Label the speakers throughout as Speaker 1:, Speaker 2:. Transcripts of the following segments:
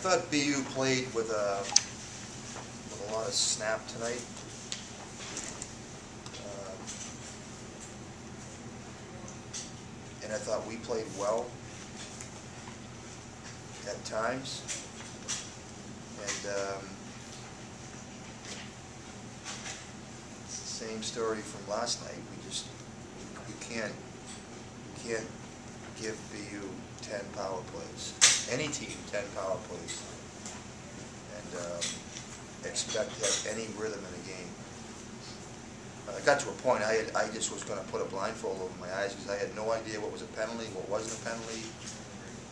Speaker 1: thought BU played with a lot of snap tonight. And I thought we played well at times. And it's the same story from last night. You can't give BU 10 power plays. Any team 10 power plays. And expect to have any rhythm in a game. I got to a point I just was going to put a blindfold over my eyes because I had no idea what was a penalty, what wasn't a penalty,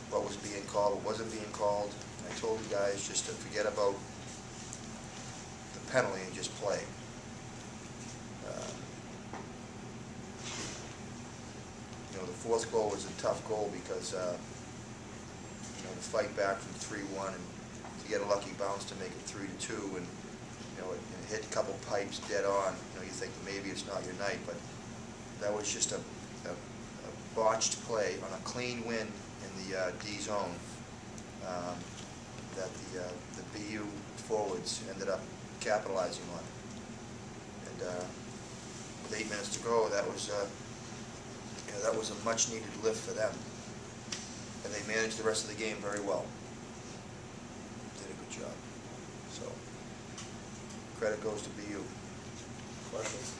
Speaker 1: what was being called, what wasn't being called. And I told the guys just to forget about the penalty and just play. You know, the fourth goal was a tough goal because you know, to fight back from 3-1 and to get a lucky bounce to make it 3-2, and you know, it hit a couple pipes dead on. You know, you think maybe it's not your night, but that was just a botched play on a clean win in the D zone that the BU forwards ended up capitalizing on. And with 8 minutes to go, that was you know, that was a much-needed lift for them, and they managed the rest of the game very well. Did a good job. So. Credit goes to BU. Questions?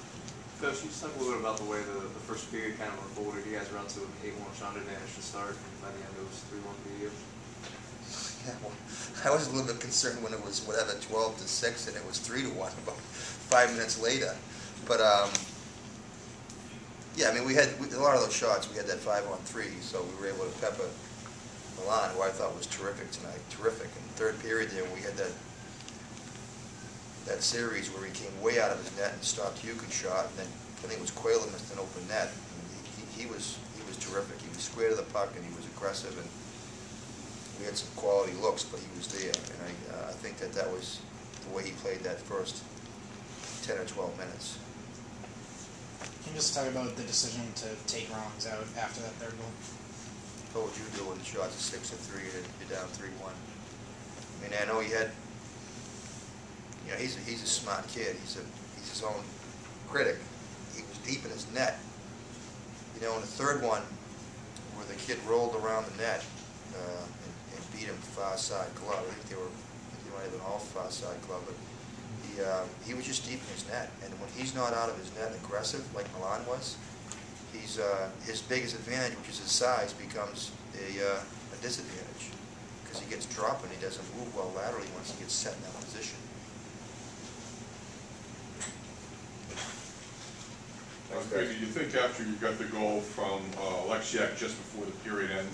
Speaker 2: Coach, you just talk a little bit about the way the first period kind of unfolded. You guys were on to an 8-1 shot advantage to start, and by the end it was 3-1 BU.
Speaker 1: Yeah, well, I was a little bit concerned when it was, whatever, 12-6, and it was 3-1 about 5 minutes later. But, yeah, I mean, we had a lot of those shots. We had that 5-on-3, so we were able to pepper Milan, who I thought was terrific tonight. Terrific. In the third period there, we had that series where he came way out of his net and stopped Yukon's shot, and then I think it was Quaylen missed an open net. I mean, he was terrific. He was square to the puck, and he was aggressive, and we had some quality looks, but he was there. And I think that was the way he played that first 10 or 12 minutes.
Speaker 3: Can you just talk about the decision to take Rongs out after that third goal?
Speaker 1: What would you do when the shot's a 6 or 3 and you're down 3-1? I mean, I know he had. You know, he's a smart kid. He's his own critic. He was deep in his net. You know, in the third one, where the kid rolled around the net and beat him far side glove. I think they might have been all far side glove, but he was just deep in his net. And when he's not out of his net aggressive like Milan was, his biggest advantage, which is his size, becomes a disadvantage because he gets dropped and he doesn't move well laterally once he gets set in that position.
Speaker 4: Do you think after you got the goal from Alexiak just before the period ended,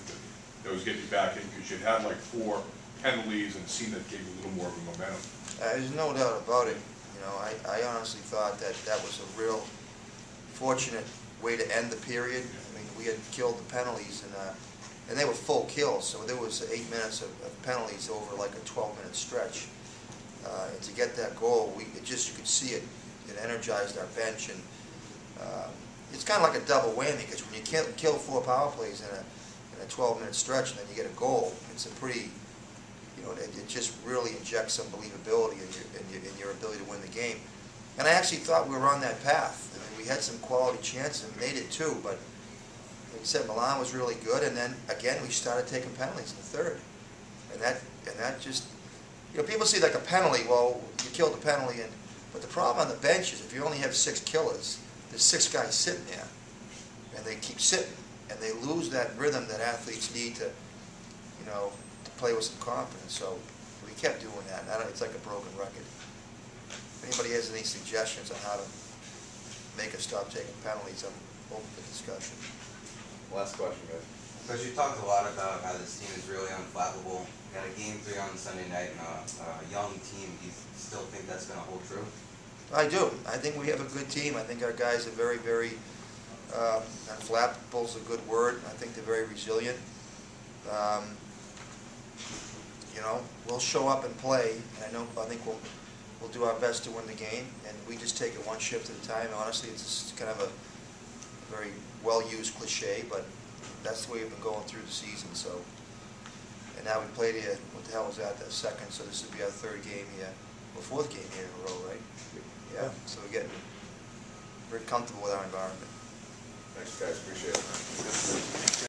Speaker 4: that was getting you back in because you'd had like 4 penalties and seen that gave you a little more of a momentum?
Speaker 1: There's no doubt about it. You know, I honestly thought that was a real fortunate way to end the period. I mean, we had killed the penalties, and they were full kills, so there was 8 minutes of penalties over like a 12-minute stretch. And to get that goal, you could see it. It energized our bench, and it's kind of like a double whammy because when you kill 4 power plays in a 12-minute stretch and then you get a goal, it's a pretty, you know, it just really injects some believability in your ability to win the game. And I actually thought we were on that path. I mean, we had some quality chances and made it too, but like I said, Milan was really good, and then again we started taking penalties in the third, and that just, you know, people see like a penalty. Well, you killed the penalty, but the problem on the bench is if you only have 6 killers. There's 6 guys sitting there, and they keep sitting, and they lose that rhythm that athletes need to, you know, to play with some confidence. So we kept doing that. And it's like a broken record. If anybody has any suggestions on how to make us stop taking penalties, I'm open for discussion.
Speaker 5: Last question, guys. Because you talked a lot about how this team is really unflappable. You got a game 3 on Sunday night and a young team. Do you still think that's going to hold true?
Speaker 1: I do. I think we have a good team. I think our guys are very, very unflappable is a good word. I think they're very resilient. You know, we'll show up and play. And I think we'll do our best to win the game. And we just take it one shift at a time. Honestly, it's kind of a very well-used cliche, but that's the way we've been going through the season. So, And now we played here, what the hell was that, the second, so this would be our third game here, or fourth game here in a row, right? Yeah, so we're getting very comfortable with our environment.
Speaker 6: Thanks, guys, appreciate it.